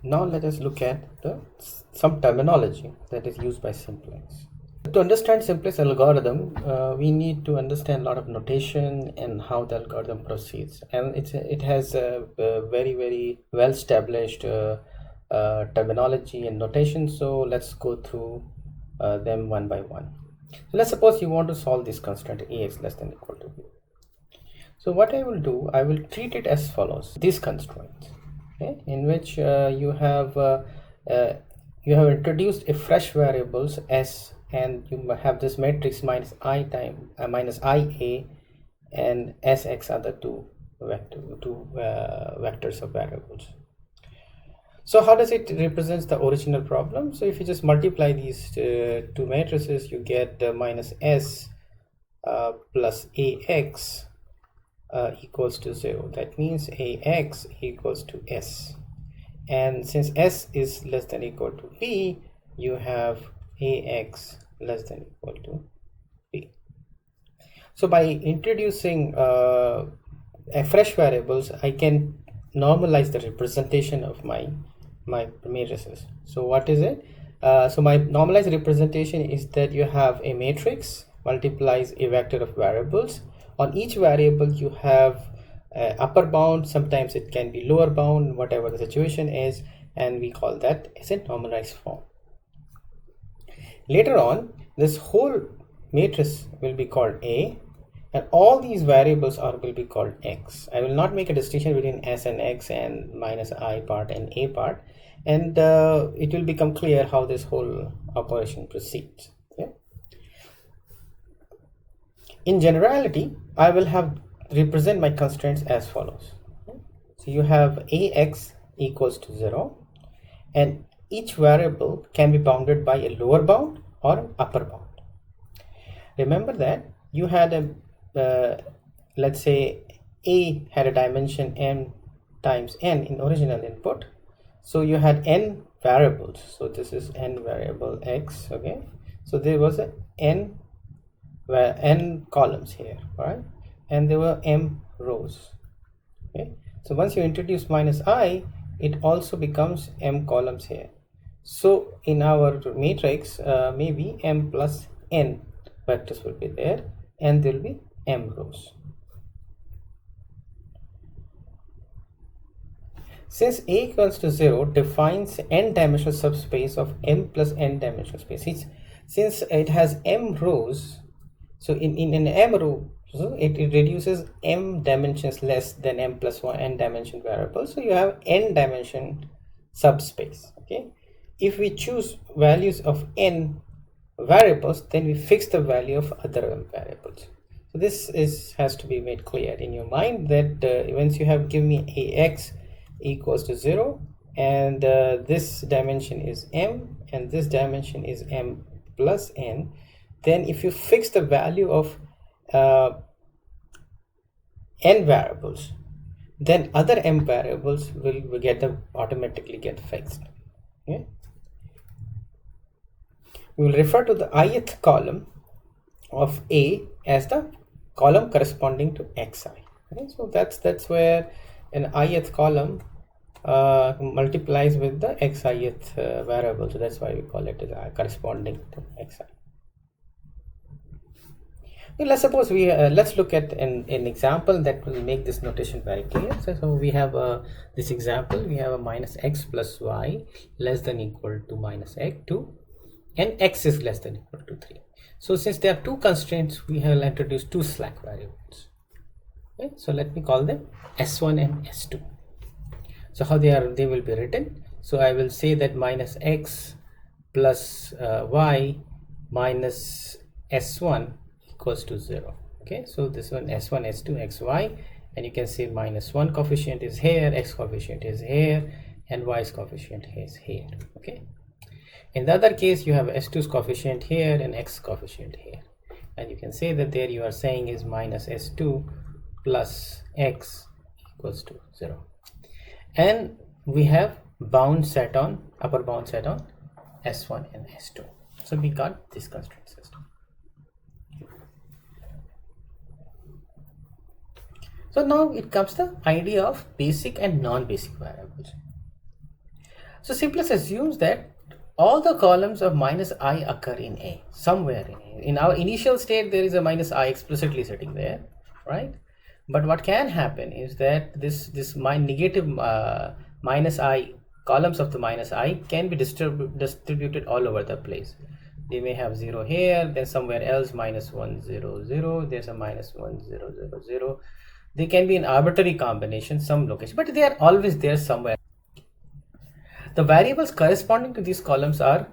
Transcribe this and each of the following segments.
Now let us look at some terminology that is used by Simplex. To understand Simplex algorithm, we need to understand a lot of notation and how the algorithm proceeds. And it has a very well established terminology and notation. So let's go through them one by one. So let's suppose you want to solve this constraint ax less than equal to b. So what I will do, I will treat it as follows: this constraint, okay, in which you have introduced a fresh variables s, and you have this matrix minus I time minus ia, and sx are the two vectors of variables. So how does it represents the original problem? So if you just multiply these two matrices, you get minus s plus ax equals to 0. That means ax equals to s, and since s is less than equal to b, you have ax less than equal to b. So by introducing fresh variables, I can normalize the representation of my matrices. So what is it? So my normalized representation is that you have a matrix multiplies a vector of variables. On each variable you have upper bound, sometimes it can be lower bound, whatever the situation is, and we call that as a normalized form. Later on, this whole matrix will be called A, and all these variables will be called X. I will not make a distinction between S and X and minus I part and A part, and it will become clear how this whole operation proceeds. Okay? In generality, I will have represent my constraints as follows. So you have ax equals to 0, and each variable can be bounded by a lower bound or an upper bound. Remember that you had a let's say a had a dimension m times n in original input, so you had n variables. So this is n variable x, okay? So there was a n columns here, right? And there were m rows, okay? So once you introduce minus I, it also becomes m columns here. So in our matrix, maybe m plus n vectors will be there, and there will be m rows. Since a equals to 0 defines n-dimensional subspace of m plus n-dimensional space, since it has m rows, so in an m row, so it reduces m dimensions less than m plus 1 n dimension variable, so you have n dimension subspace. Okay, if we choose values of n variables, then we fix the value of other m variables. So this has to be made clear in your mind that once you have given me ax equals to 0, and this dimension is m and this dimension is m plus n, then if you fix the value of n variables, then other m variables will automatically get fixed. Okay? We will refer to the ith column of A as the column corresponding to xi. Okay? So that's where an ith column multiplies with the xith variable. So that's why we call it as corresponding to xi. Let's suppose let's look at an example that will make this notation very clear. So we have this example. We have a minus x plus y less than equal to minus x 2, and x is less than equal to 3. So since there are two constraints, we have introduced two slack variables. Okay, so let me call them s1 and s2. So how they will be written? So I will say that minus x plus y minus s1 equals to 0. Okay, so this one s1 s2 xy, and you can say minus 1 coefficient is here, x coefficient is here, and y's coefficient is here. Okay, in the other case you have s2's coefficient here and x coefficient here, and you can say that there you are saying is minus s2 plus x equals to 0, and we have bound set on upper bound set on s1 and s2. So we got this constraint system. So now it comes the idea of basic and non-basic variables. So Simplex assumes that all the columns of minus I occur in A, somewhere in A. In our initial state, there is a minus I explicitly sitting there, right? But what can happen is that this negative minus I, columns of the minus I can be distributed all over the place. They may have 0 here, then somewhere else minus 1 0 0, there's a minus 1 0 0 0. They can be an arbitrary combination, some location, but they are always there somewhere. The variables corresponding to these columns are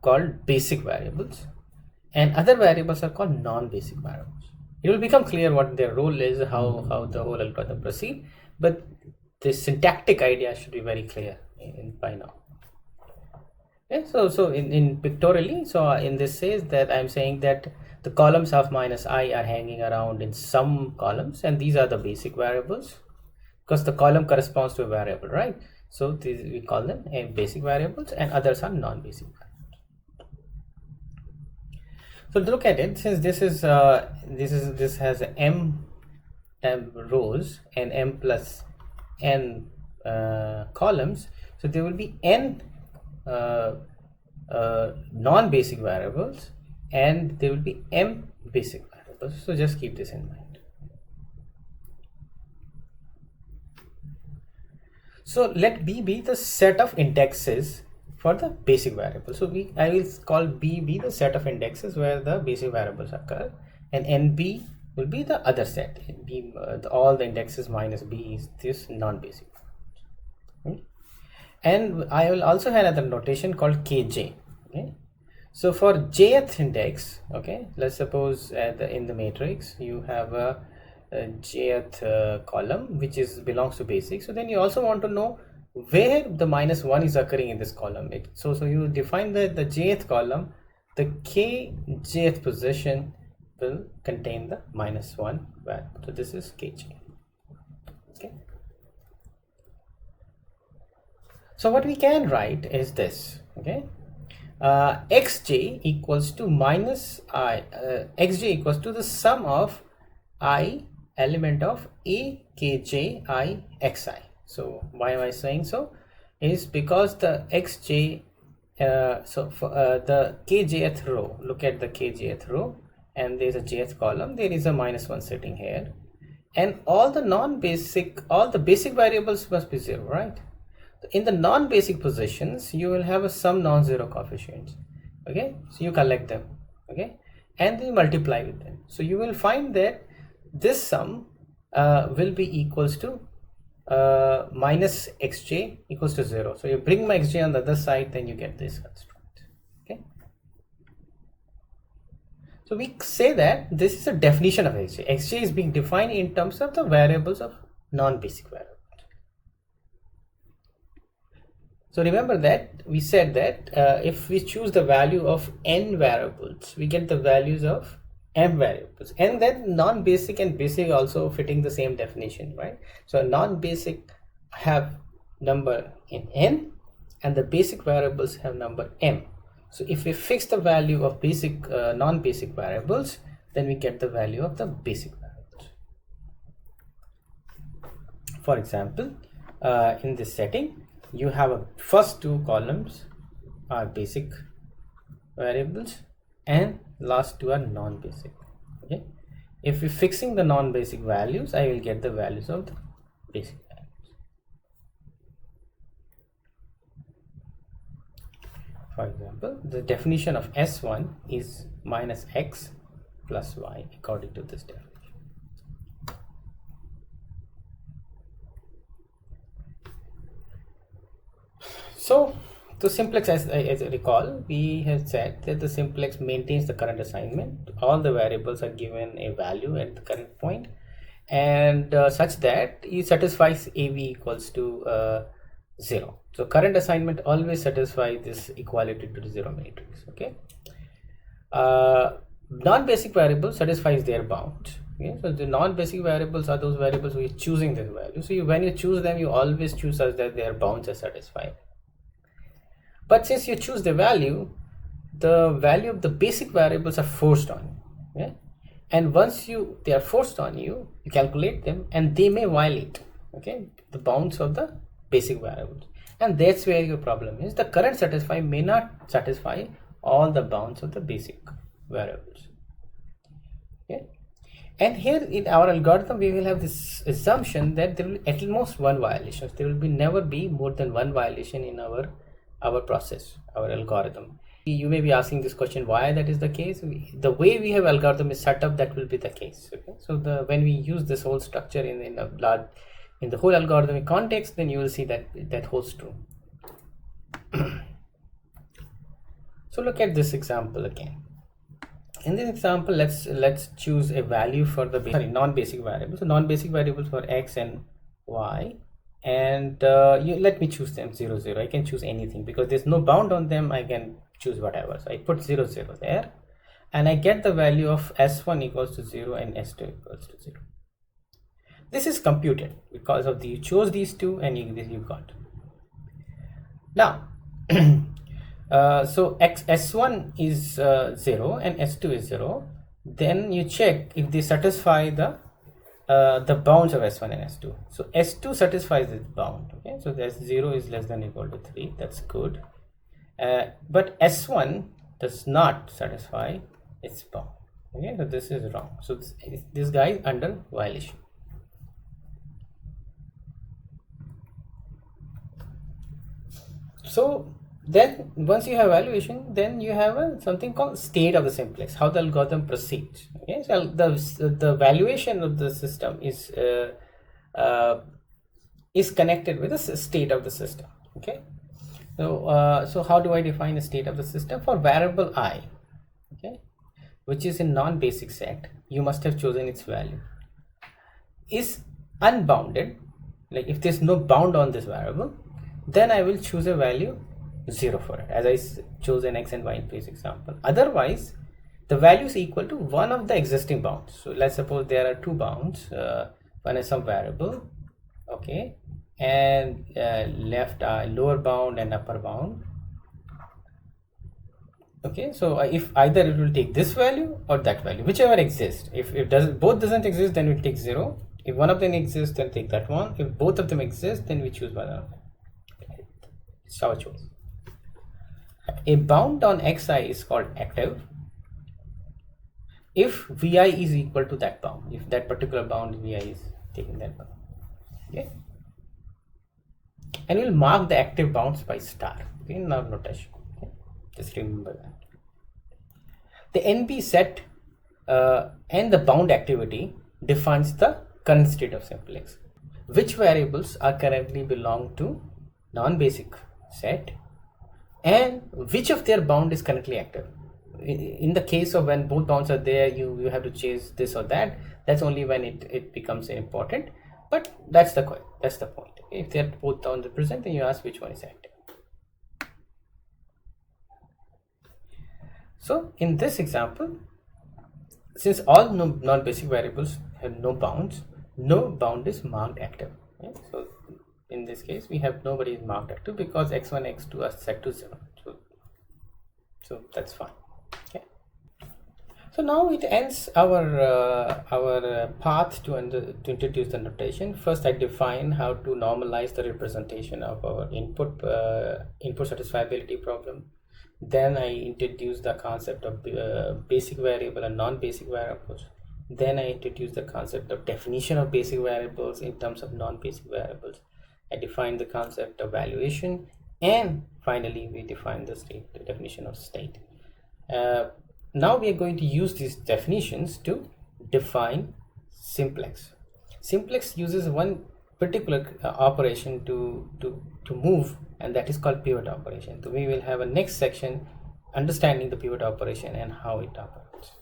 called basic variables, and other variables are called non-basic variables. It will become clear what their role is, how the whole algorithm proceed, but the syntactic idea should be very clear by now. Okay, so in pictorially, so in this says that I'm saying that the columns of minus I are hanging around in some columns, and these are the basic variables because the column corresponds to a variable, right? So these, we call them basic variables, and others are non-basic variables. So look at it, since this has m rows and m plus n columns, so there will be n non-basic variables and there will be m basic variables. So just keep this in mind. So let B be the set of indexes for the basic variable. So I will call B be the set of indexes where the basic variables occur, and NB will be the other set. B, all the indexes minus B is this non-basic. Okay? And I will also have another notation called KJ. Okay? So for jth index, okay, let's suppose in the matrix you have a jth column which belongs to basic. So then you also want to know where the minus 1 is occurring in this column. So you define the jth column, the kjth position will contain the minus 1 value. So this is kj. Okay. So what we can write is this. Okay. Xj equals to minus I. Xj equals to the sum of I element of a kj I xi. So why am I saying so? Is because the xj, so for the kjth row, look at the kjth row, and there's a jth column, there is a minus 1 sitting here, and all the basic variables must be 0, right? In the non-basic positions, you will have some non-zero coefficients. Okay, so you collect them, okay, and then multiply with them. So you will find that this sum will be equals to minus xj equals to 0. So you bring my xj on the other side, then you get this construct. Okay. So we say that this is a definition of xj. Xj is being defined in terms of the variables of non-basic variables. So remember that we said that if we choose the value of n variables, we get the values of m variables, and then non-basic and basic also fitting the same definition, right? So non-basic have number in n and the basic variables have number m. So if we fix the value of basic non-basic variables, then we get the value of the basic variables. For example, in this setting, you have first two columns are basic variables and last two are non-basic. Okay, if we're fixing the non-basic values, I will get the values of the basic values. For example, the definition of S1 is minus x plus y according to this definition. So the simplex, as I recall, we have said that the simplex maintains the current assignment. All the variables are given a value at the current point, and such that it satisfies AV equals to 0. So current assignment always satisfies this equality to the 0 matrix. Okay. Non-basic variables satisfies their bound. Okay? So the non-basic variables are those variables where you're choosing this value. So when you choose them, you always choose such that their bounds are satisfied. But since you choose the value of the basic variables are forced on you. Okay? And once they are forced on you, you calculate them and they may violate, okay, the bounds of the basic variables. And that's where your problem is. The current satisfy may not satisfy all the bounds of the basic variables. Okay. And here in our algorithm, we will have this assumption that there will be at most one violation. There will be never be more than one violation in our process, our algorithm. You may be asking this question, why that is the case? The way we have algorithm is set up, that will be the case. Okay. So when we use this whole structure in the whole algorithmic context, then you will see that holds true. So look at this example again. In this example, let's choose a value for the non-basic variables. So non-basic variables for x and y, and let me choose them 0 0. I can choose anything because there's no bound on them. I can choose whatever. So I put 0 0 there, and I get the value of s1 equals to 0 and s2 equals to 0. This is computed because of you chose these two, and you got. Now so s1 is 0 and s2 is 0. Then you check if they satisfy the bounds of s1 and s2. So s2 satisfies its bound. Okay, so there's 0 is less than or equal to 3. That's good. But s1 does not satisfy its bound. Okay, so this is wrong. So this guy is under violation. So then once you have evaluation, then you have something called state of the simplex, how the algorithm proceeds. Okay, so the valuation of the system is connected with the state of the system. Okay, so how do I define a state of the system? For variable I, okay, which is a non-basic set, you must have chosen its value is unbounded. Like if there's no bound on this variable, then I will choose a value 0 for it, as I chose an x and y in previous example. Otherwise, the value is equal to one of the existing bounds. So let's suppose there are two bounds. One is some variable, okay, and left lower bound and upper bound. Okay, so if either it will take this value or that value, whichever exists. If both doesn't exist, then we take 0. If one of them exists, then take that one. If both of them exist, then we choose one. It's our choice. A bound on xi is called active if vi is equal to that bound, if that particular bound vi is taking that bound. Okay, and we'll mark the active bounds by star. Okay, in our notation. Okay, just remember that the NB set and the bound activity defines the current state of simplex. Which variables are currently belong to non-basic set, and which of their bound is currently active. In the case of when both bounds are there, you have to chase this or that. That's only when it becomes important, but that's the point. If they're both bounds are present, then you ask which one is active. So in this example, since all non-basic variables have no bounds, no bound is marked active. Okay? So in this case, we have nobody is marked active because x1, x2 are set to 0. So that's fine. Okay. So now it ends our path to introduce the notation. First, I define how to normalize the representation of our input satisfiability problem. Then I introduce the concept of basic variable and non-basic variables. Then I introduce the concept of definition of basic variables in terms of non-basic variables. I define the concept of valuation, and finally we define the definition of state. Now we are going to use these definitions to define simplex. Simplex uses one particular operation to move, and that is called pivot operation. So we will have a next section understanding the pivot operation and how it operates.